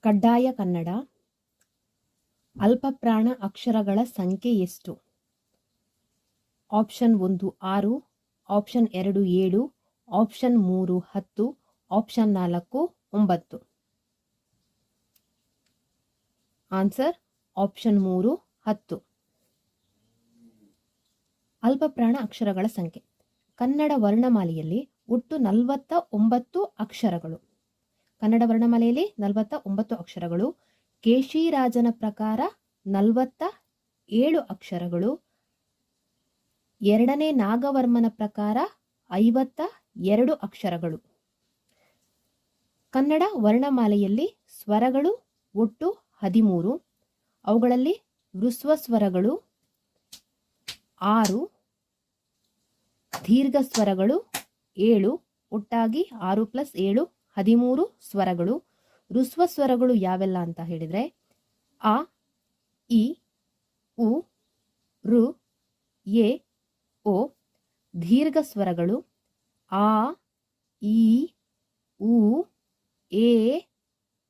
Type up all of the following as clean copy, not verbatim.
ಕಡ್ಡಾಯ ಕನ್ನಡ. ಅಲ್ಪಪ್ರಾಣ ಅಕ್ಷರಗಳ ಸಂಖ್ಯೆ ಎಷ್ಟು? Option 1 6, option 2 7, option 3 10, option 4 9. Answer option 3 10. ಅಲ್ಪಪ್ರಾಣ ಅಕ್ಷರಗಳ ಸಂಖ್ಯೆ. ಕನ್ನಡ ವರ್ಣಮಾಲೆಯಲ್ಲಿ ಒಟ್ಟು 49 ಅಕ್ಷರಗಳು. ಕನ್ನಡ ವರ್ಣಮಾಲೆಯಲ್ಲಿ 49 ಅಕ್ಷರಗಳು. ಕೇಶಿರಾಜನ ಪ್ರಕಾರ 47 ಅಕ್ಷರಗಳು. ಎರಡನೇ ನಾಗವರ್ಮನ ಪ್ರಕಾರ 52 ಅಕ್ಷರಗಳು. ಕನ್ನಡ ವರ್ಣಮಾಲೆಯಲ್ಲಿ ಸ್ವರಗಳು ಒಟ್ಟು 13. ಅವುಗಳಲ್ಲಿ ಹ್ರಸ್ವ ಸ್ವರಗಳು 6, ದೀರ್ಘ ಸ್ವರಗಳು 7. ಒಟ್ಟಾಗಿ 6 + 7 13 ಸ್ವರಗಳು. ಹ್ರಸ್ವ ಸ್ವರಗಳು ಯಾವೆಲ್ಲ ಅಂತ ಹೇಳಿದ್ರೆ ಅ, ಇ, ಉ, ಋ, ಎ, ಓ. ದೀರ್ಘ ಸ್ವರಗಳು ಆ, ಈ, ಉ, ಎ,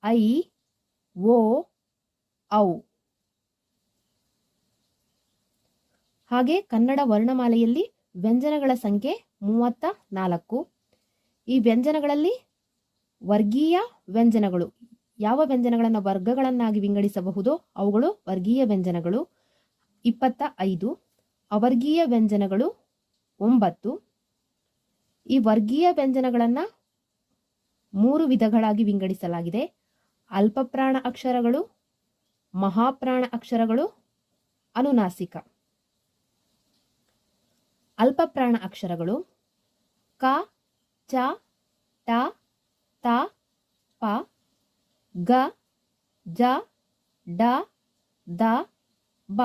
ಐ, ಓ, ಔ. ಹಾಗೆ ಕನ್ನಡ ವರ್ಣಮಾಲೆಯಲ್ಲಿ ವ್ಯಂಜನಗಳ ಸಂಖ್ಯೆ 34. ಈ ವ್ಯಂಜನಗಳಲ್ಲಿ ವರ್ಗೀಯ ವ್ಯಂಜನಗಳು, ಯಾವ ವ್ಯಂಜನಗಳನ್ನು ವರ್ಗಗಳನ್ನಾಗಿ ವಿಂಗಡಿಸಬಹುದೋ ಅವುಗಳು ವರ್ಗೀಯ ವ್ಯಂಜನಗಳು 25. ಅವರ್ಗೀಯ ವ್ಯಂಜನಗಳು 9. ಈ ವರ್ಗೀಯ ವ್ಯಂಜನಗಳನ್ನು 3 ವಿಧಗಳಾಗಿ ವಿಂಗಡಿಸಲಾಗಿದೆ. ಅಲ್ಪಪ್ರಾಣ ಅಕ್ಷರಗಳು, ಮಹಾಪ್ರಾಣ ಅಕ್ಷರಗಳು, ಅನುನಾಸಿಕ. ಅಲ್ಪಪ್ರಾಣ ಅಕ್ಷರಗಳು ಕ, ಚ, ಟ, ತ, ಪ, ಗ, ಜ, ಡ, ದ, ಬ.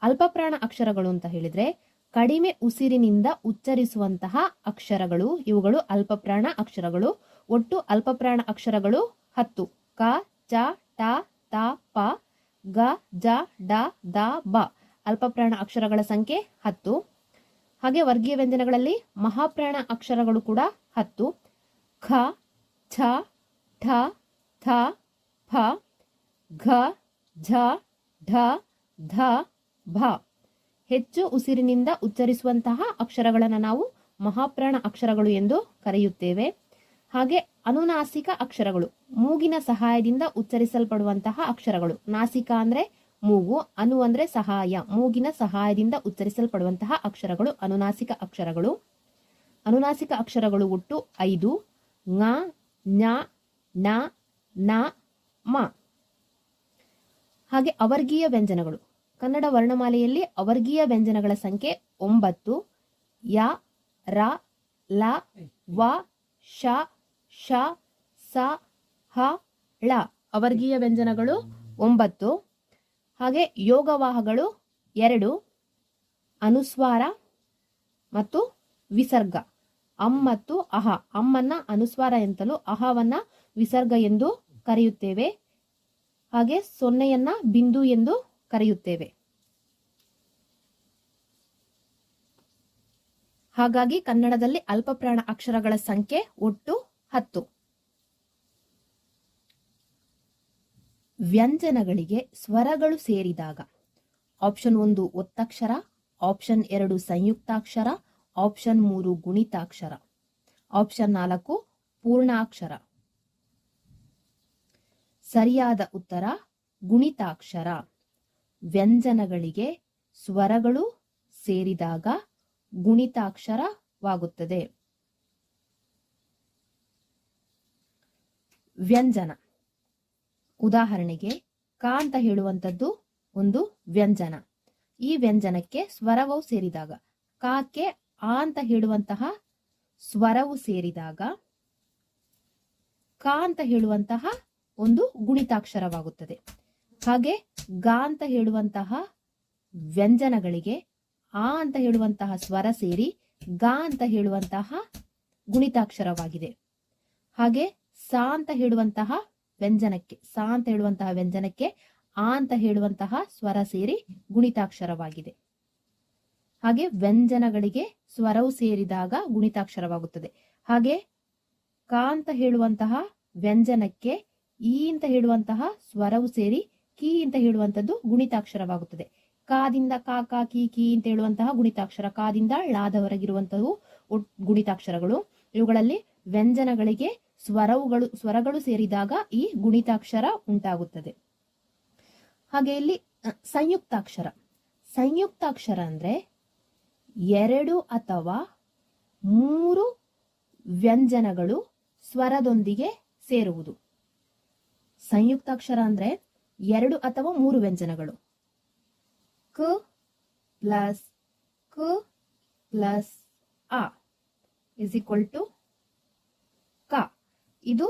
ಅಲ್ಪಪ್ರಾಣ ಅಕ್ಷರಗಳು ಅಂತ ಹೇಳಿದ್ರೆ ಕಡಿಮೆ ಉಸಿರಿನಿಂದ ಉಚ್ಚರಿಸುವಂತಹ ಅಕ್ಷರಗಳು. ಇವುಗಳು ಅಲ್ಪಪ್ರಾಣ ಅಕ್ಷರಗಳು. ಒಟ್ಟು ಅಲ್ಪಪ್ರಾಣ ಅಕ್ಷರಗಳು 10. ಕ, ಚ, ಟ, ತ, ಪ, ಗ, ಜ, ಡ, ದ, ಬ. ಅಲ್ಪಪ್ರಾಣ ಅಕ್ಷರಗಳ ಸಂಖ್ಯೆ 10. ಹಾಗೆ ವರ್ಗೀಯ ವ್ಯಂಜನಗಳಲ್ಲಿ ಮಹಾಪ್ರಾಣ ಅಕ್ಷರಗಳು ಕೂಡ 10. ಖ, ಛ, ಠ, ಥ, ಫ, ಘ, ಝ, ಢ, ಧ, ಭ. ಹೆಚ್ಚು ಉಸಿರಿನಿಂದ ಉಚ್ಚರಿಸುವಂತಹ ಅಕ್ಷರಗಳನ್ನು ನಾವು ಮಹಾಪ್ರಾಣ ಅಕ್ಷರಗಳು ಎಂದು ಕರೆಯುತ್ತೇವೆ. ಹಾಗೆ ಅನುನಾಸಿಕ ಅಕ್ಷರಗಳು, ಮೂಗಿನ ಸಹಾಯದಿಂದ ಉಚ್ಚರಿಸಲ್ಪಡುವಂತಹ ಅಕ್ಷರಗಳು. ನಾಸಿಕ ಅಂದ್ರೆ ಮೂಗು, ಅನು ಅಂದ್ರೆ ಸಹಾಯ, ಮೂಗಿನ ಸಹಾಯದಿಂದ ಉಚ್ಚರಿಸಲ್ಪಡುವಂತಹ ಅಕ್ಷರಗಳು ಅನುನಾಸಿಕ ಅಕ್ಷರಗಳು. ಅನುನಾಸಿಕ ಅಕ್ಷರಗಳು ಒಟ್ಟು 5. ङ, ಞ, ನ, ನ, ಮ. ಹಾಗೆ ಅವರ್ಗೀಯ ವ್ಯಂಜನಗಳು. ಕನ್ನಡ ವರ್ಣಮಾಲೆಯಲ್ಲಿ ಅವರ್ಗೀಯ ವ್ಯಂಜನಗಳ ಸಂಖ್ಯೆ 9. ಯ, ರ, ಲ, ವ, ಶ, ಶ, ಸ, ಹ, ಳ. ಅವರ್ಗೀಯ ವ್ಯಂಜನಗಳು 9. ಹಾಗೆ ಯೋಗವಾಹಗಳು 2. ಅನುಸ್ವಾರ ಮತ್ತು ವಿಸರ್ಗ. ಅಂ ಮತ್ತು ಅಹ. ಅಮ್ಮನ್ನ ಅನುಸ್ವಾರ ಎಂತಲೂ ಅಹವನ್ನ ವಿಸರ್ಗ ಎಂದು ಕರೆಯುತ್ತೇವೆ. ಹಾಗೆ ಸೊನ್ನೆಯನ್ನ ಬಿಂದು ಎಂದು ಕರೆಯುತ್ತೇವೆ. ಹಾಗಾಗಿ ಕನ್ನಡದಲ್ಲಿ ಅಲ್ಪಪ್ರಾಣ ಅಕ್ಷರಗಳ ಸಂಖ್ಯೆ ಒಟ್ಟು 10. ವ್ಯಂಜನಗಳಿಗೆ ಸ್ವರಗಳು ಸೇರಿದಾಗ ಆಪ್ಷನ್ 1 ಒತ್ತಕ್ಷರ, ಆಪ್ಷನ್ 2 ಸಂಯುಕ್ತಾಕ್ಷರ, ಆಪ್ಷನ್ 3 ಗುಣಿತಾಕ್ಷರ, ಆಪ್ಷನ್ 4 ಪೂರ್ಣಾಕ್ಷರ. ಸರಿಯಾದ ಉತ್ತರ ಗುಣಿತಾಕ್ಷರ. ವ್ಯಂಜನಗಳಿಗೆ ಸ್ವರಗಳು ಸೇರಿದಾಗ ಗುಣಿತಾಕ್ಷರವಾಗುತ್ತದೆ. ವ್ಯಂಜನ ಉದಾಹರಣೆಗೆ ಕ ಅಂತ ಹೇಳುವಂಥದ್ದು ಒಂದು ವ್ಯಂಜನ. ಈ ವ್ಯಂಜನಕ್ಕೆ ಸ್ವರವು ಸೇರಿದಾಗ, ಕಾಕ್ಕೆ ಆ ಅಂತ ಹೇಳುವಂತಹ ಸ್ವರವು ಸೇರಿದಾಗ ಕ ಅಂತ ಹೇಳುವಂತಹ ಒಂದು ಗುಣಿತಾಕ್ಷರವಾಗುತ್ತದೆ. ಹಾಗೆ ಗ ಅಂತ ಹೇಳುವಂತಹ ವ್ಯಂಜನಗಳಿಗೆ ಆ ಅಂತ ಹೇಳುವಂತಹ ಸ್ವರ ಸೇರಿ ಗ ಅಂತ ಹೇಳುವಂತಹ ಗುಣಿತಾಕ್ಷರವಾಗಿದೆ. ಹಾಗೆ ಸ ಅಂತ ಹೇಳುವಂತಹ ವ್ಯಂಜನಕ್ಕೆ, ಸ ಅಂತ ಹೇಳುವಂತಹ ವ್ಯಂಜನಕ್ಕೆ ಆ ಅಂತ ಹೇಳುವಂತಹ ಸ್ವರ ಸೇರಿ ಗುಣಿತಾಕ್ಷರವಾಗಿದೆ. ಹಾಗೆ ವ್ಯಂಜನಗಳಿಗೆ ಸ್ವರವು ಸೇರಿದಾಗ ಗುಣಿತಾಕ್ಷರವಾಗುತ್ತದೆ. ಹಾಗೆ ಕ ಅಂತ ಹೇಳುವಂತಹ ವ್ಯಂಜನಕ್ಕೆ ಈ ಅಂತ ಹೇಳುವಂತಹ ಸ್ವರವು ಸೇರಿ ಕಿ ಅಂತ ಹೇಳುವಂತದ್ದು ಗುಣಿತಾಕ್ಷರವಾಗುತ್ತದೆ. ಕಾದಿಂದ ಕಾ ಕಾ ಕಿ ಕಿ ಅಂತ ಹೇಳುವಂತಹ ಗುಣಿತಾಕ್ಷರ, ಕಾದಿಂದ ಳಾದವರೆಗಿರುವಂತವು ಗುಣಿತಾಕ್ಷರಗಳು. ಇವುಗಳಲ್ಲಿ ವ್ಯಂಜನಗಳಿಗೆ ಸ್ವರಗಳು ಸೇರಿದಾಗ ಈ ಗುಣಿತಾಕ್ಷರ ಉಂಟಾಗುತ್ತದೆ. ಹಾಗೆ ಇಲ್ಲಿ ಸಂಯುಕ್ತಾಕ್ಷರ. ಸಂಯುಕ್ತಾಕ್ಷರ ಅಂದ್ರೆ 2 ಅಥವಾ 3 ವ್ಯಂಜನಗಳು ಸ್ವರದೊಂದಿಗೆ ಸೇರುವುದು. ಸಂಯುಕ್ತಾಕ್ಷರ ಅಂದ್ರೆ 2 ಅಥವಾ 3 ವ್ಯಂಜನಗಳು. ಕ ಪ್ಲಸ್ ಕ ಪ್ಲಸ್ ಆ ಇಸ್ ಈಕ್ವಲ್ ಟು ಕ. ಇದು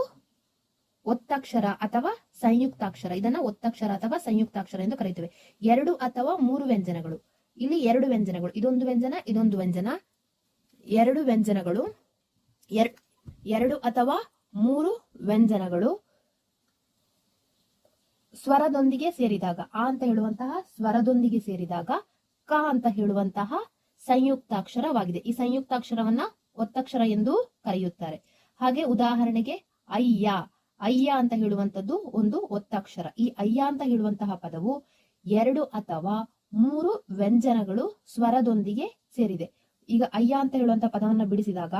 ಒತ್ತಕ್ಷರ ಅಥವಾ ಸಂಯುಕ್ತಾಕ್ಷರ. ಇದನ್ನ ಒತ್ತಕ್ಷರ ಅಥವಾ ಸಂಯುಕ್ತಾಕ್ಷರ ಎಂದು ಕರೆಯುತ್ತೇವೆ. 2 ಅಥವಾ 3 ವ್ಯಂಜನಗಳು. ಇಲ್ಲಿ 2 ವ್ಯಂಜನಗಳು, ಇದೊಂದು ವ್ಯಂಜನ, ಇದೊಂದು ವ್ಯಂಜನ. 2 ವ್ಯಂಜನಗಳು, 2 ಅಥವಾ 3 ವ್ಯಂಜನಗಳು ಸ್ವರದೊಂದಿಗೆ ಸೇರಿದಾಗ, ಆ ಅಂತ ಹೇಳುವಂತಹ ಸ್ವರದೊಂದಿಗೆ ಸೇರಿದಾಗ ಕ ಅಂತ ಹೇಳುವಂತಹ ಸಂಯುಕ್ತಾಕ್ಷರವಾಗಿದೆ. ಈ ಸಂಯುಕ್ತಾಕ್ಷರವನ್ನ ಒತ್ತಕ್ಷರ ಎಂದು ಕರೆಯುತ್ತಾರೆ. ಹಾಗೆ ಉದಾಹರಣೆಗೆ ಅಯ್ಯ. ಅಯ್ಯ ಅಂತ ಹೇಳುವಂತದ್ದು ಒಂದು ಒತ್ತಕ್ಷರ. ಈ ಅಯ್ಯ ಅಂತ ಹೇಳುವಂತಹ ಪದವು 2 ಅಥವಾ 3 ವ್ಯಂಜನಗಳು ಸ್ವರದೊಂದಿಗೆ ಸೇರಿದೆ. ಈಗ ಅಯ್ಯ ಅಂತ ಹೇಳುವಂತಹ ಪದವನ್ನ ಬಿಡಿಸಿದಾಗ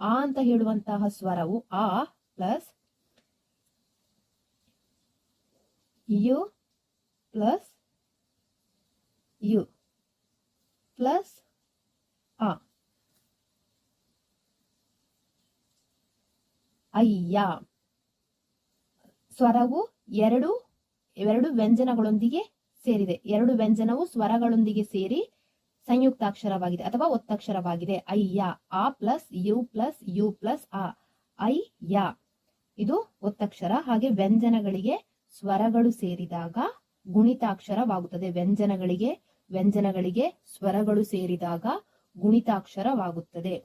ಆ ಅಂತ ಹೇಳುವಂತಹ ಸ್ವರವು ಆ ಪ್ಲಸ್ ಯು ಪ್ಲಸ್ ಯು ಪ್ಲಸ್ ಆ. ಅಯ್ಯ ಸ್ವರವು ಎರಡು ವ್ಯಂಜನಗಳೊಂದಿಗೆ ಸೇರಿದೆ. 2 ವ್ಯಂಜನವು ಸ್ವರಗಳೊಂದಿಗೆ ಸೇರಿ ಸಂಯುಕ್ತಾಕ್ಷರವಾಗಿದೆ ಅಥವಾ ಒತ್ತಕ್ಷರವಾಗಿದೆ. ಅಯ್ಯ. ಆ ಪ್ಲಸ್ ಯು ಪ್ಲಸ್ ಆ. ಅಯ್ಯ ಇದು ಒತ್ತಕ್ಷರ. ಹಾಗೆ ವ್ಯಂಜನಗಳಿಗೆ ಸ್ವರಗಳು ಸೇರಿದಾಗ ಗುಣಿತಾಕ್ಷರವಾಗುತ್ತದೆ. ವ್ಯಂಜನಗಳಿಗೆ ಸ್ವರಗಳು ಸೇರಿದಾಗ ಗುಣಿತಾಕ್ಷರವಾಗುತ್ತದೆ.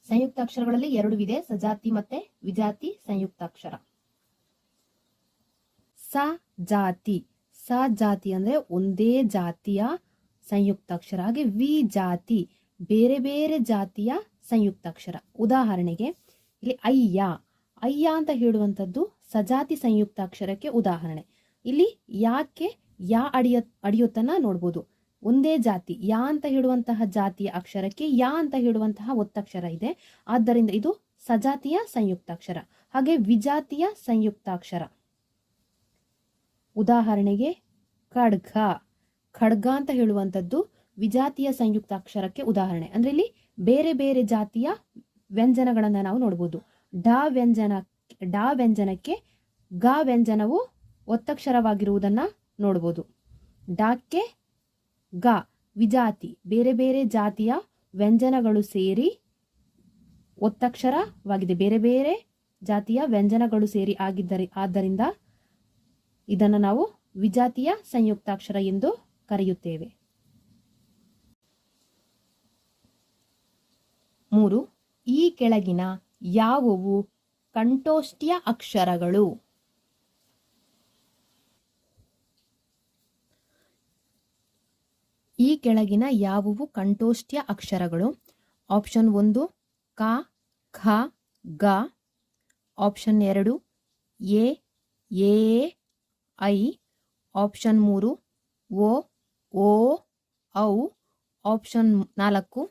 ಸಂಯುಕ್ತಾಕ್ಷರಗಳಲ್ಲಿ 2 ವಿದೆ, ಸಜಾತಿ ಮತ್ತೆ ವಿಜಾತಿ ಸಂಯುಕ್ತಾಕ್ಷರ. ಸಜಾತಿ. ಸಜಾತಿ ಅಂದ್ರೆ ಒಂದೇ ಜಾತಿಯ ಸಂಯುಕ್ತಾಕ್ಷರ. ಹಾಗೆ ವಿಜಾತಿ ಬೇರೆ ಬೇರೆ ಜಾತಿಯ ಸಂಯುಕ್ತಾಕ್ಷರ. ಉದಾಹರಣೆಗೆ ಇಲ್ಲಿ ಅಯ್ಯ. ಅಯ್ಯ ಅಂತ ಹೇಳುವಂತದ್ದು ಸಜಾತಿ ಸಂಯುಕ್ತಾಕ್ಷರಕ್ಕೆ ಉದಾಹರಣೆ. ಇಲ್ಲಿ ಯಾಕೆ ಯಾ ಅಡಿಯುತ್ತನ್ನ ನೋಡ್ಬೋದು. ಒಂದೇ ಜಾತಿ ಯಾ ಅಂತ ಹೇಳುವಂತಹ ಜಾತಿಯ ಅಕ್ಷರಕ್ಕೆ ಯಾ ಅಂತ ಹೇಳುವಂತಹ ಒತ್ತಕ್ಷರ ಇದೆ. ಆದ್ದರಿಂದ ಇದು ಸಜಾತಿಯ ಸಂಯುಕ್ತಾಕ್ಷರ. ಹಾಗೆ ವಿಜಾತಿಯ ಸಂಯುಕ್ತಾಕ್ಷರ ಉದಾಹರಣೆಗೆ ಖಡ್ಗ. ಖಡ್ಗ ಅಂತ ಹೇಳುವಂತದ್ದು ವಿಜಾತಿಯ ಸಂಯುಕ್ತಾಕ್ಷರಕ್ಕೆ ಉದಾಹರಣೆ. ಅಂದ್ರೆ ಇಲ್ಲಿ ಬೇರೆ ಬೇರೆ ಜಾತಿಯ ವ್ಯಂಜನಗಳನ್ನ ನಾವು ನೋಡಬಹುದು. ಡ ವ್ಯಂಜನಕ್ಕೆ ಗ ವ್ಯಂಜನವು ಒತ್ತಕ್ಷರವಾಗಿರುವುದನ್ನ ನೋಡಬಹುದು. ಡಾಕ್ಕೆ ಗ ವಿಜಾತಿ. ಬೇರೆ ಬೇರೆ ಜಾತಿಯ ವ್ಯಂಜನಗಳು ಸೇರಿ ಒತ್ತಕ್ಷರವಾಗಿದೆ. ಬೇರೆ ಬೇರೆ ಜಾತಿಯ ವ್ಯಂಜನಗಳು ಸೇರಿ ಆದ್ದರಿಂದ ಇದನ್ನು ನಾವು ವಿಜಾತಿಯ ಸಂಯುಕ್ತಾಕ್ಷರ ಎಂದು ಕರೆಯುತ್ತೇವೆ. 3. ಈ ಕೆಳಗಿನ ಯಾವುವು ಕಂಠೋಷ್ಠ್ಯ ಅಕ್ಷರಗಳು? ಈ ಕೆಳಗಿನ ಯಾವುವು ಕಂಠೋಷ್ಠ್ಯ ಅಕ್ಷರಗಳು? ಆಪ್ಷನ್ 1 ಕ, ಖ, ಗ. ಆಪ್ಷನ್ 2 ಎ, ಐ. ಆಪ್ಷನ್ 3 ಓ, ಔ. ಆಪ್ಷನ್ 4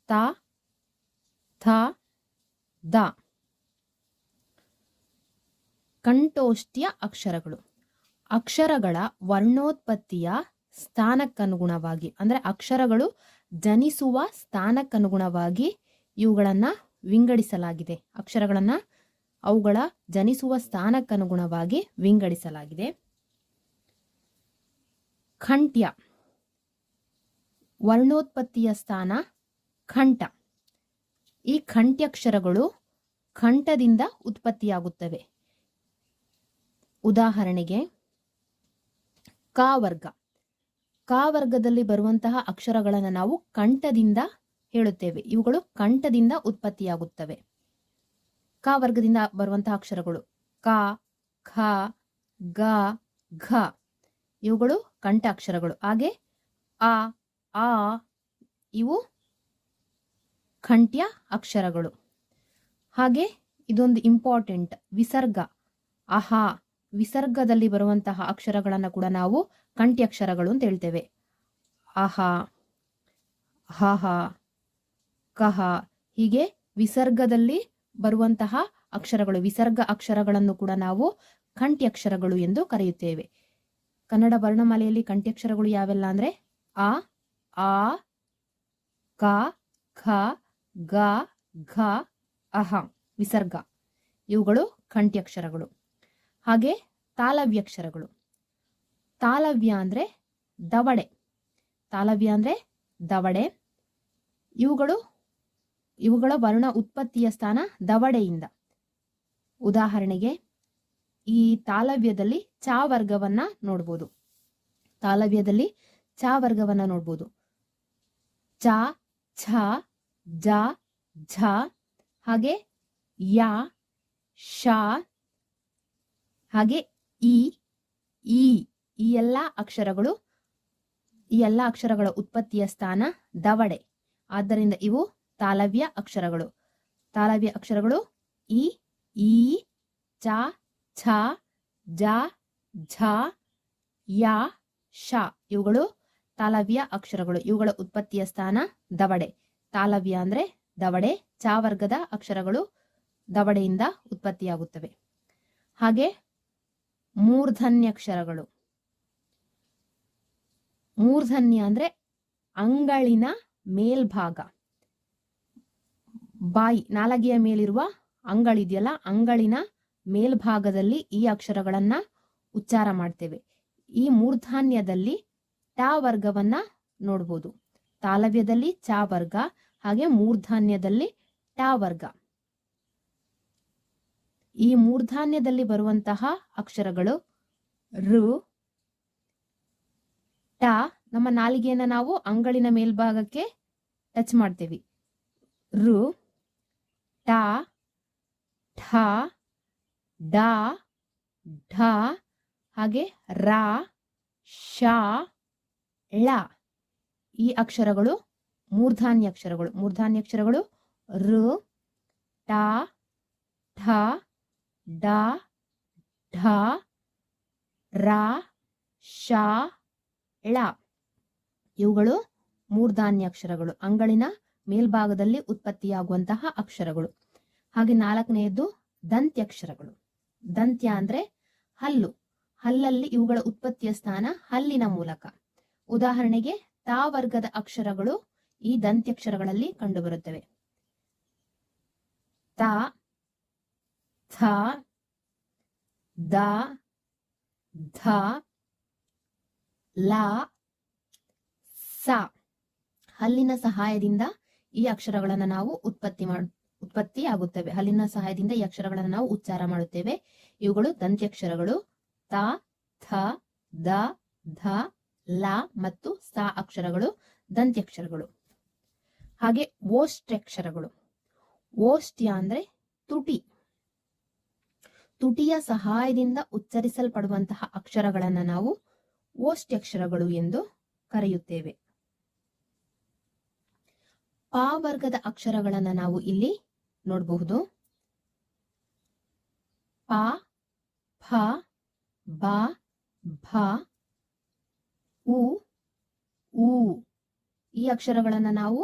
ತ, ಥ, ದ. ಕಂಠೋಷ್ಠ್ಯ ಅಕ್ಷರಗಳು ಅಕ್ಷರಗಳ ವರ್ಣೋತ್ಪತ್ತಿಯ ಸ್ಥಾನಕ್ಕನುಗುಣವಾಗಿ, ಅಂದ್ರೆ ಅಕ್ಷರಗಳು ಜನಿಸುವ ಸ್ಥಾನಕ್ಕನುಗುಣವಾಗಿ ಇವುಗಳನ್ನ ವಿಂಗಡಿಸಲಾಗಿದೆ. ಅಕ್ಷರಗಳನ್ನ ಅವುಗಳ ಜನಿಸುವ ಸ್ಥಾನಕ್ಕನುಗುಣವಾಗಿ ವಿಂಗಡಿಸಲಾಗಿದೆ. ಕಂಠ್ಯ ವರ್ಣೋತ್ಪತ್ತಿಯ ಸ್ಥಾನ ಕಂಠ. ಈ ಕಂಠ್ಯಕ್ಷರಗಳು ಕಂಠದಿಂದ ಉತ್ಪತ್ತಿಯಾಗುತ್ತವೆ. ಉದಾಹರಣೆಗೆ ಕ ವರ್ಗ. ಕ ವರ್ಗದಲ್ಲಿ ಬರುವಂತಹ ಅಕ್ಷರಗಳನ್ನು ನಾವು ಕಂಠದಿಂದ ಹೇಳುತ್ತೇವೆ. ಇವುಗಳು ಕಂಠದಿಂದ ಉತ್ಪತ್ತಿಯಾಗುತ್ತವೆ. ಕ ವರ್ಗದಿಂದ ಬರುವಂತಹ ಅಕ್ಷರಗಳು ಕ, ಖ, ಗ, ಘ. ಇವುಗಳು ಕಂಠ ಅಕ್ಷರಗಳು. ಹಾಗೆ ಆ, ಇವು ಕಂಠ್ಯ ಅಕ್ಷರಗಳು. ಹಾಗೆ ಇದೊಂದು ಇಂಪಾರ್ಟೆಂಟ್ ವಿಸರ್ಗ. ಅಹಾ, ವಿಸರ್ಗದಲ್ಲಿ ಬರುವಂತಹ ಅಕ್ಷರಗಳನ್ನು ಕೂಡ ನಾವು ಕಂಠ್ಯಕ್ಷರಗಳು ಅಂತ ಹೇಳ್ತೇವೆ. ಅಹಾ, ಹಹ, ಕಹ, ಹೀಗೆ ವಿಸರ್ಗದಲ್ಲಿ ಬರುವಂತಹ ಅಕ್ಷರಗಳು, ವಿಸರ್ಗ ಅಕ್ಷರಗಳನ್ನು ಕೂಡ ನಾವು ಕಂಠ್ಯಕ್ಷರಗಳು ಎಂದು ಕರೆಯುತ್ತೇವೆ. ಕನ್ನಡ ವರ್ಣಮಾಲೆಯಲ್ಲಿ ಕಂಠ್ಯಕ್ಷರಗಳು ಯಾವೆಲ್ಲ ಅಂದ್ರೆ ಅ, ಆ, ಕ, ಖ, ಗ, ಘ, ಅಹ ವಿಸರ್ಗ, ಇವುಗಳು ಕಂಠ್ಯಕ್ಷರಗಳು. ಹಾಗೆ ತಾಲವ್ಯಕ್ಷರಗಳು. ತಾಲವ್ಯ ಅಂದ್ರೆ ದವಡೆ, ತಾಲವ್ಯ ಅಂದ್ರೆ ದವಡೆ. ಇವುಗಳ ವರ್ಣ ಉತ್ಪತ್ತಿಯ ಸ್ಥಾನ ದವಡೆಯಿಂದ. ಉದಾಹರಣೆಗೆ ಈ ತಾಲವ್ಯದಲ್ಲಿ ಚ ವರ್ಗವನ್ನ ನೋಡ್ಬೋದು. ತಾಲವ್ಯದಲ್ಲಿ ಚ ವರ್ಗವನ್ನ ನೋಡ್ಬೋದು. ಚ, ಛ, ಜ, ಝ, ಹಾಗೆ ಯ, ಶ, ಹಾಗೆ ಈ ಎಲ್ಲ ಅಕ್ಷರಗಳ ಉತ್ಪತ್ತಿಯ ಸ್ಥಾನ ದವಡೆ. ಆದ್ದರಿಂದ ಇವು ತಾಲವ್ಯ ಅಕ್ಷರಗಳು. ತಾಲವ್ಯ ಅಕ್ಷರಗಳು ಈ, ಚ, ಛ, ಜ, ಝ, ಯ, ಶ, ಇವುಗಳು ತಾಲವ್ಯ ಅಕ್ಷರಗಳು. ಇವುಗಳ ಉತ್ಪತ್ತಿಯ ಸ್ಥಾನ ದವಡೆ. ತಾಲವ್ಯ ಅಂದ್ರೆ ದವಡೆ. ಚ ವರ್ಗದ ಅಕ್ಷರಗಳು ದವಡೆಯಿಂದ ಉತ್ಪತ್ತಿಯಾಗುತ್ತವೆ. ಹಾಗೆ ಮೂರ್ಧನ್ಯಕ್ಷರಗಳು. ಮೂರ್ಧನ್ಯ ಅಂದ್ರೆ ಅಂಗಳಿನ ಮೇಲ್ಭಾಗ, ಬಾಯಿ ನಾಲಗೆಯ ಮೇಲಿರುವ ಅಂಗಳಿದೆಯಲ್ಲ, ಅಂಗಳಿನ ಮೇಲ್ಭಾಗದಲ್ಲಿ ಈ ಅಕ್ಷರಗಳನ್ನ ಉಚ್ಚಾರ ಮಾಡ್ತೇವೆ. ಈ ಮೂರ್ಧಾನ್ಯದಲ್ಲಿ ಟ ವರ್ಗವನ್ನ ನೋಡ್ಬೋದು. ತಾಲವ್ಯದಲ್ಲಿ ಚ ವರ್ಗ, ಹಾಗೆ ಮೂರ್ಧಾನ್ಯದಲ್ಲಿ ಟ ವರ್ಗ. ಈ ಮೂರ್ಧಾನ್ಯದಲ್ಲಿ ಬರುವಂತಹ ಅಕ್ಷರಗಳು ಋ, ಟ. ನಮ್ಮ ನಾಲಿಗೆಯನ್ನ ನಾವು ಅಂಗಳಿನ ಮೇಲ್ಭಾಗಕ್ಕೆ ಟಚ್ ಮಾಡ್ತೇವೆ. ಋ, ಟ, ಠ, ಡ, ಢ, ಹಾಗೆ ರ, ಶ, ಳ. ಈ ಅಕ್ಷರಗಳು ಮೂರ್ಧಾನ್ಯಾಕ್ಷರಗಳು. ಮೂರ್ಧಾನ್ಯಾಕ್ಷರಗಳು ಋ, ಟ, ಠ, ಡ, ಢ, ರ, ಶ, ಳ. ಇವುಗಳು ಮೂರ್ಧಾನ್ಯಾಕ್ಷರಗಳು, ಅಂಗಳಿನ ಮೇಲ್ಭಾಗದಲ್ಲಿ ಉತ್ಪತ್ತಿಯಾಗುವಂತಹ ಅಕ್ಷರಗಳು. ಹಾಗೆ ನಾಲ್ಕನೆಯದ್ದು ದಂತ್ಯಕ್ಷರಗಳು. ದಂತ್ಯ ಅಂದ್ರೆ ಹಲ್ಲು. ಹಲ್ಲಲ್ಲಿ ಇವುಗಳ ಉತ್ಪತ್ತಿಯ ಸ್ಥಾನ ಹಲ್ಲಿನ ಮೂಲಕ. ಉದಾಹರಣೆಗೆ ತ ವರ್ಗದ ಅಕ್ಷರಗಳು ಈ ದಂತ್ಯಕ್ಷರಗಳಲ್ಲಿ ಕಂಡುಬರುತ್ತವೆ. ತ, ಥ, ದ, ಧ, ಲ, ಸ. ಹಲ್ಲಿನ ಸಹಾಯದಿಂದ ಈ ಅಕ್ಷರಗಳನ್ನು ನಾವು ಉತ್ಪತ್ತಿ ಆಗುತ್ತವೆ. ಹಲ್ಲಿನ ಸಹಾಯದಿಂದ ಈ ಅಕ್ಷರಗಳನ್ನು ನಾವು ಉಚ್ಚಾರ ಮಾಡುತ್ತೇವೆ. ಇವುಗಳು ದಂತ್ಯಕ್ಷರಗಳು. ತ, ಥ, ದ, ಧ, ಲ ಮತ್ತು ಸ ಅಕ್ಷರಗಳು ದಂತ್ಯಕ್ಷರಗಳು. ಹಾಗೆ ಓಷ್ಟ್ಯಕ್ಷರಗಳು. ಓಷ್ಟ್ಯ ಅಂದ್ರೆ ತುಟಿ. ತುಟಿಯ ಸಹಾಯದಿಂದ ಉಚ್ಚರಿಸಲ್ಪಡುವಂತಹ ಅಕ್ಷರಗಳನ್ನು ನಾವು ಓಷ್ಟ್ಯಕ್ಷರಗಳು ಎಂದು ಕರೆಯುತ್ತೇವೆ. ಪ ವರ್ಗದ ಅಕ್ಷರಗಳನ್ನು ನಾವು ಇಲ್ಲಿ ನೋಡಬಹುದು. ಪ, ಫ, ಬ, ಭ, ಉ, ಊ. ಈ ಅಕ್ಷರಗಳನ್ನು ನಾವು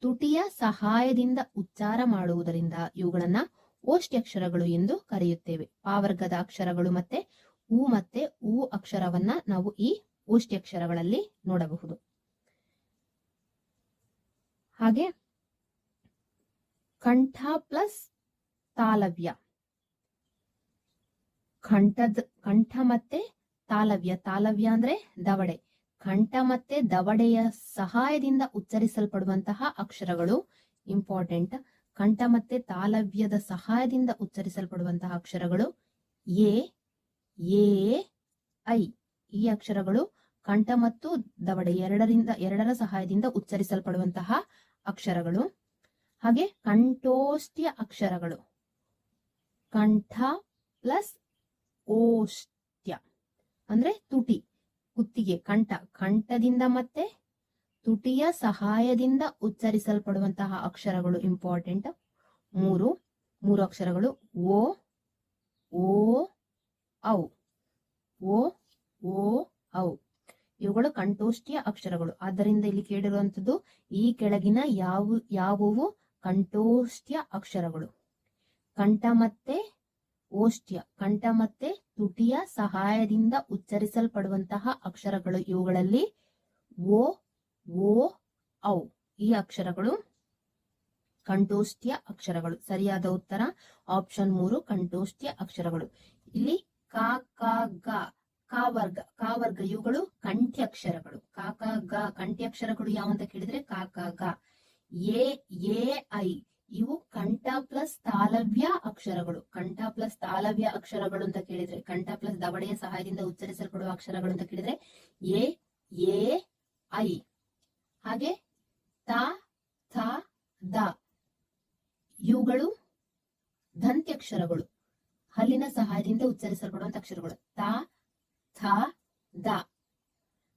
ತುಟಿಯ ಸಹಾಯದಿಂದ ಉಚ್ಚಾರ ಮಾಡುವುದರಿಂದ ಇವುಗಳನ್ನ ಓಷ್ಟ್ಯಕ್ಷರಗಳು ಎಂದು ಕರೆಯುತ್ತೇವೆ. ಪ ವರ್ಗದ ಅಕ್ಷರಗಳು ಮತ್ತೆ ಊ ಅಕ್ಷರವನ್ನ ನಾವು ಈ ಓಷ್ಟ್ಯಕ್ಷರಗಳಲ್ಲಿ ನೋಡಬಹುದು. ಹಾಗೆ ಕಂಠ ಪ್ಲಸ್ ತಾಲವ್ಯ. ಕಂಠ ಮತ್ತೆ ತಾಲವ್ಯ. ತಾಲವ್ಯ ಅಂದ್ರೆ ದವಡೆ. ಕಂಠ ಮತ್ತೆ ದವಡೆಯ ಸಹಾಯದಿಂದ ಉಚ್ಚರಿಸಲ್ಪಡುವಂತಹ ಅಕ್ಷರಗಳು ಇಂಪಾರ್ಟೆಂಟ್. ಕಂಠ ಮತ್ತೆ ತಾಲವ್ಯದ ಸಹಾಯದಿಂದ ಉಚ್ಚರಿಸಲ್ಪಡುವಂತಹ ಅಕ್ಷರಗಳು ಎ, ಐ. ಈ ಅಕ್ಷರಗಳು ಕಂಠ ಮತ್ತು ದವಡೆ ಎರಡರ ಸಹಾಯದಿಂದ ಉಚ್ಚರಿಸಲ್ಪಡುವಂತಹ ಅಕ್ಷರಗಳು. ಹಾಗೆ ಕಂಠೋಷ್ಟ್ಯ ಅಕ್ಷರಗಳು. ಕಂಠ ಪ್ಲಸ್ ಓಷ್ಟ್ಯ ಅಂದ್ರೆ ತುಟಿ, ಕುತ್ತಿಗೆ, ಕಂಠದಿಂದ ಮತ್ತೆ ತುಟಿಯ ಸಹಾಯದಿಂದ ಉಚ್ಚರಿಸಲ್ಪಡುವಂತಹ ಅಕ್ಷರಗಳು ಇಂಪಾರ್ಟೆಂಟ್ 3. 3 ಅಕ್ಷರಗಳು ಓ ಓ ಔ ಓ ಓ ಔ. ಇವುಗಳು ಕಂಠೋಷ್ಠಿಯ ಅಕ್ಷರಗಳು. ಆದ್ದರಿಂದ ಇಲ್ಲಿ ಕೇಳಿರುವಂತದ್ದು ಈ ಕೆಳಗಿನ ಯಾವುವು ಕಂಠೋಷ್ಠ್ಯ ಅಕ್ಷರಗಳು. ಕಂಠ ಮತ್ತೆ ಓಷ್ಠ್ಯ, ಕಂಠ ಮತ್ತೆ ತುಟಿಯ ಸಹಾಯದಿಂದ ಉಚ್ಚರಿಸಲ್ಪಡುವಂತಹ ಅಕ್ಷರಗಳು ಇವುಗಳಲ್ಲಿ ಓ ಓ ಔ ಈ ಅಕ್ಷರಗಳು ಕಂಠೋಷ್ಠ್ಯ ಅಕ್ಷರಗಳು. ಸರಿಯಾದ ಉತ್ತರ ಆಪ್ಷನ್ 3 ಕಂಠೋಷ್ಠ್ಯ ಅಕ್ಷರಗಳು. ಇಲ್ಲಿ ಕ ಕ ಗ ಕ ವರ್ಗ ಇವುಗಳು ಕಂಠ್ಯಕ್ಷರಗಳು. ಕ ಕ ಗ ಕಂಠ್ಯಕ್ಷರಗಳು ಯಾವಂತ ಕೇಳಿದ್ರೆ ಕ ಕ ಗ. ಎ ಐ ಇವು ಕಂಠ ಪ್ಲಸ್ ತಾಲವ್ಯ ಅಕ್ಷರಗಳು. ಕಂಠ ಪ್ಲಸ್ ತಾಲವ್ಯ ಅಕ್ಷರಗಳು ಅಂತ ಕೇಳಿದ್ರೆ, ಕಂಠ ಪ್ಲಸ್ ದವಡೆಯ ಸಹಾಯದಿಂದ ಉಚ್ಚರಿಸಲ್ಪಡುವ ಅಕ್ಷರಗಳು ಅಂತ ಕೇಳಿದ್ರೆ ಎ ಐ. ಹಾಗೆ ತ ಥ ದ ಇವುಗಳು ದಂತ್ಯಕ್ಷರಗಳು, ಹಲ್ಲಿನ ಸಹಾಯದಿಂದ ಉಚ್ಚರಿಸಲ್ಪಡುವಂತ ಅಕ್ಷರಗಳು. ತ ಥ ದ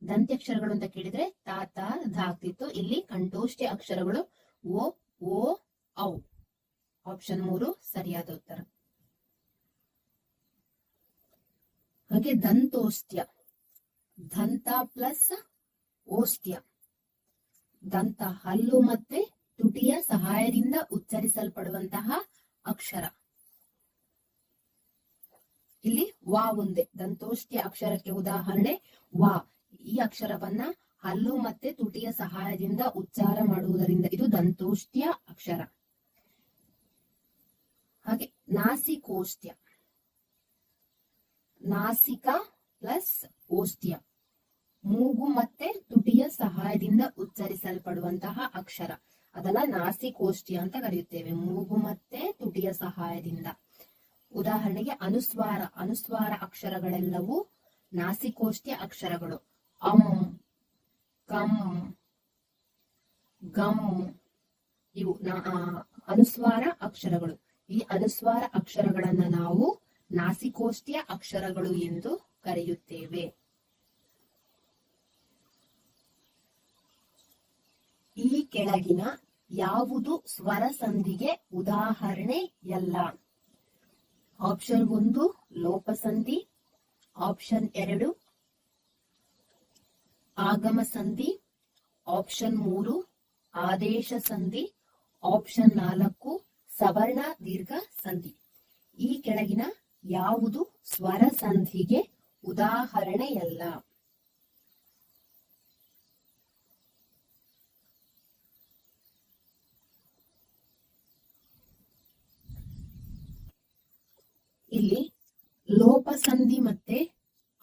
ದಂತ್ಯಕ್ಷರಗಳು ಅಂತ ಕೇಳಿದ್ರೆ ತ ತ ಧ ಆಗ್ತಿತ್ತು. ಇಲ್ಲಿ ಕಂಠೋಷ್ಠ್ಯ ಅಕ್ಷರಗಳು ಓ ಓ ಔ. ಆಪ್ಷನ್ 3 ಸರಿಯಾದ ಉತ್ತರ. ಹಾಗೆ ದಂತೋಷ್ಠ್ಯ, ದಂತ ಪ್ಲಸ್ ಓಷ್ಠ್ಯ, ದಂತ ಹಲ್ಲು ಮತ್ತೆ ತುಟಿಯ ಸಹಾಯದಿಂದ ಉಚ್ಚರಿಸಲ್ಪಡುವಂತಹ ಅಕ್ಷರ. ಇಲ್ಲಿ ವಾ ಒಂದೇ ದಂತೋಷ್ಠ್ಯ ಅಕ್ಷರಕ್ಕೆ ಉದಾಹರಣೆ ವಾ. ಈ ಅಕ್ಷರವನ್ನ ಹಲ್ಲು ಮತ್ತೆ ತುಟಿಯ ಸಹಾಯದಿಂದ ಉಚ್ಚಾರ ಮಾಡುವುದರಿಂದ ಇದು ದಂತೋಷ್ಠ್ಯ ಅಕ್ಷರ. ಹಾಗೆ ನಾಸಿಕೋಷ್ಠ್ಯ, ನಾಸಿಕ ಪ್ಲಸ್ ಓಷ್ಠ್ಯ, ಮೂಗು ಮತ್ತೆ ತುಟಿಯ ಸಹಾಯದಿಂದ ಉಚ್ಚರಿಸಲ್ಪಡುವಂತಹ ಅಕ್ಷರ. ಅದನ್ನ ನಾಸಿಕೋಷ್ಠ್ಯ ಅಂತ ಕರೆಯುತ್ತೇವೆ, ಮೂಗು ಮತ್ತೆ ತುಟಿಯ ಸಹಾಯದಿಂದ. ಉದಾಹರಣೆಗೆ ಅನುಸ್ವಾರ ಅಕ್ಷರಗಳೆಲ್ಲವೂ ನಾಸಿಕೋಷ್ಠ್ಯ ಅಕ್ಷರಗಳು. ಅಂ, ಕಂ, ಗಂ ಇವು ಅನುಸ್ವಾರ ಅಕ್ಷರಗಳು. ಈ ಅನುಸ್ವಾರ ಅಕ್ಷರಗಳನ್ನ ನಾವು ನಾಸಿಕೋಷ್ಠ್ಯ ಅಕ್ಷರಗಳು ಎಂದು ಕರೆಯುತ್ತೇವೆ. ಈ ಕೆಳಗಿನ ಯಾವುದು ಸ್ವರ ಸಂಧಿಗೆ ಉದಾಹರಣೆಯಲ್ಲ? ಆಪ್ಷನ್ 1 ಲೋಪಸಂಧಿ, ಆಪ್ಷನ್ 2 ಆಗಮ ಸಂಧಿ, ಆಪ್ಷನ್ 3 ಆದೇಶ ಸಂಧಿ, ಆಪ್ಷನ್ 4 ಸವರ್ಣ ದೀರ್ಘ ಸಂಧಿ. ಈ ಕೆಳಗಿನ ಯಾವುದು ಸ್ವರ ಸಂಧಿಗೆ ಉದಾಹರಣೆಯಲ್ಲ? ಇಲ್ಲಿ ಲೋಪಸಂಧಿ ಮತ್ತೆ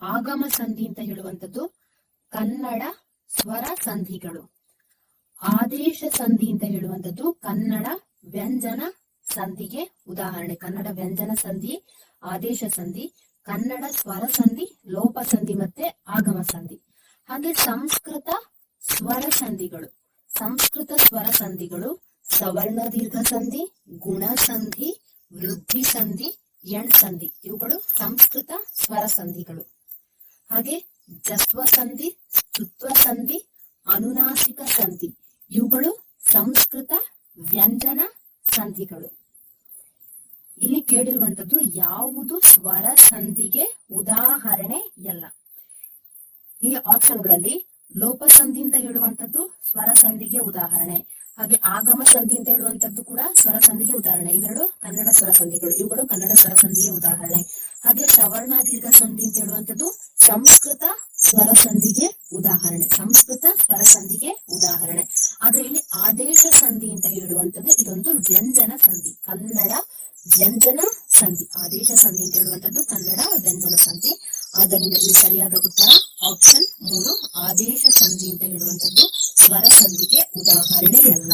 ಆಗಮ ಸಂಧಿ ಅಂತ ಹೇಳುವಂಥದ್ದು ಕನ್ನಡ ಸ್ವರ ಸಂಧಿಗಳು. ಆದೇಶ ಸಂಧಿ ಅಂತ ಹೇಳುವಂಥದ್ದು ಕನ್ನಡ ವ್ಯಂಜನ ಸಂಧಿಗೆ ಉದಾಹರಣೆ. ಕನ್ನಡ ವ್ಯಂಜನ ಸಂಧಿ, ಆದೇಶ ಸಂಧಿ, ಕನ್ನಡ ಸ್ವರ ಸಂಧಿ, ಲೋಪ ಸಂಧಿ ಮತ್ತೆ ಆಗಮ ಸಂಧಿ. ಹಾಗೆ ಸಂಸ್ಕೃತ ಸ್ವರ ಸಂಧಿಗಳು. ಸಂಸ್ಕೃತ ಸ್ವರ ಸಂಧಿಗಳು ಸವರ್ಣ ದೀರ್ಘ ಸಂಧಿ, ಗುಣ ಸಂಧಿ, ವೃದ್ಧಿ ಸಂಧಿ, ಎಣ್ ಸಂಧಿ ಇವುಗಳು ಸಂಸ್ಕೃತ ಸ್ವರ ಸಂಧಿಗಳು. ಹಾಗೆ ಜಸ್ವ ಸಂಧಿ, ಸ್ತುತ್ವ ಸಂಧಿ, ಅನುನಾಸಿಕ ಸಂಧಿ ಇವುಗಳು ಸಂಸ್ಕೃತ ವ್ಯಂಜನ ಸಂಧಿಗಳು. ಇಲ್ಲಿ ಕೇಳಿರುವಂತದ್ದು ಯಾವುದು ಸ್ವರ ಸಂಧಿಗೆ ಉದಾಹರಣೆಯಲ್ಲ? ಈ ಆಪ್ಷನ್ಗಳಲ್ಲಿ ಲೋಪ ಸಂಧಿ ಅಂತ ಹೇಳುವಂತದ್ದು ಸ್ವರ ಸಂಧಿಗೆ ಉದಾಹರಣೆ. ಹಾಗೆ ಆಗಮ ಸಂಧಿ ಅಂತ ಹೇಳುವಂತದ್ದು ಕೂಡ ಸ್ವರ ಸಂಧಿಗೆ ಉದಾಹರಣೆ. ಇವೆರಡು ಕನ್ನಡ ಸ್ವರ ಸಂಧಿಗಳು, ಇವುಗಳು ಕನ್ನಡ ಸ್ವರ ಸಂಧಿಗೆ ಉದಾಹರಣೆ. ಹಾಗೆ ಸವರ್ಣ ದೀರ್ಘ ಸಂಧಿ ಅಂತ ಹೇಳುವಂತದ್ದು ಸಂಸ್ಕೃತ ಸ್ವರ ಸಂಧಿಗೆ ಉದಾಹರಣೆ, ಸಂಸ್ಕೃತ ಸ್ವರ ಸಂಧಿಗೆ ಉದಾಹರಣೆ. ಆದ್ರೆ ಇಲ್ಲಿ ಆದೇಶ ಸಂಧಿ ಅಂತ ಹೇಳುವಂತದ್ದು ಇದೊಂದು ವ್ಯಂಜನ ಸಂಧಿ, ಕನ್ನಡ ವ್ಯಂಜನ ಸಂಧಿ. ಆದೇಶ ಸಂಧಿ ಅಂತ ಹೇಳುವಂತದ್ದು ಕನ್ನಡ ವ್ಯಂಜನ ಸಂಧಿ. ಆದ್ದರಿಂದ ಇಲ್ಲಿ ಸರಿಯಾದ ಉತ್ತರ ಆಪ್ಷನ್ 3 ಆದೇಶ ಸಂಧಿ ಅಂತ ಹೇಳುವಂತದ್ದು ಸ್ವರ ಸಂಧಿಗೆ ಉದಾಹರಣೆಯಲ್ಲ.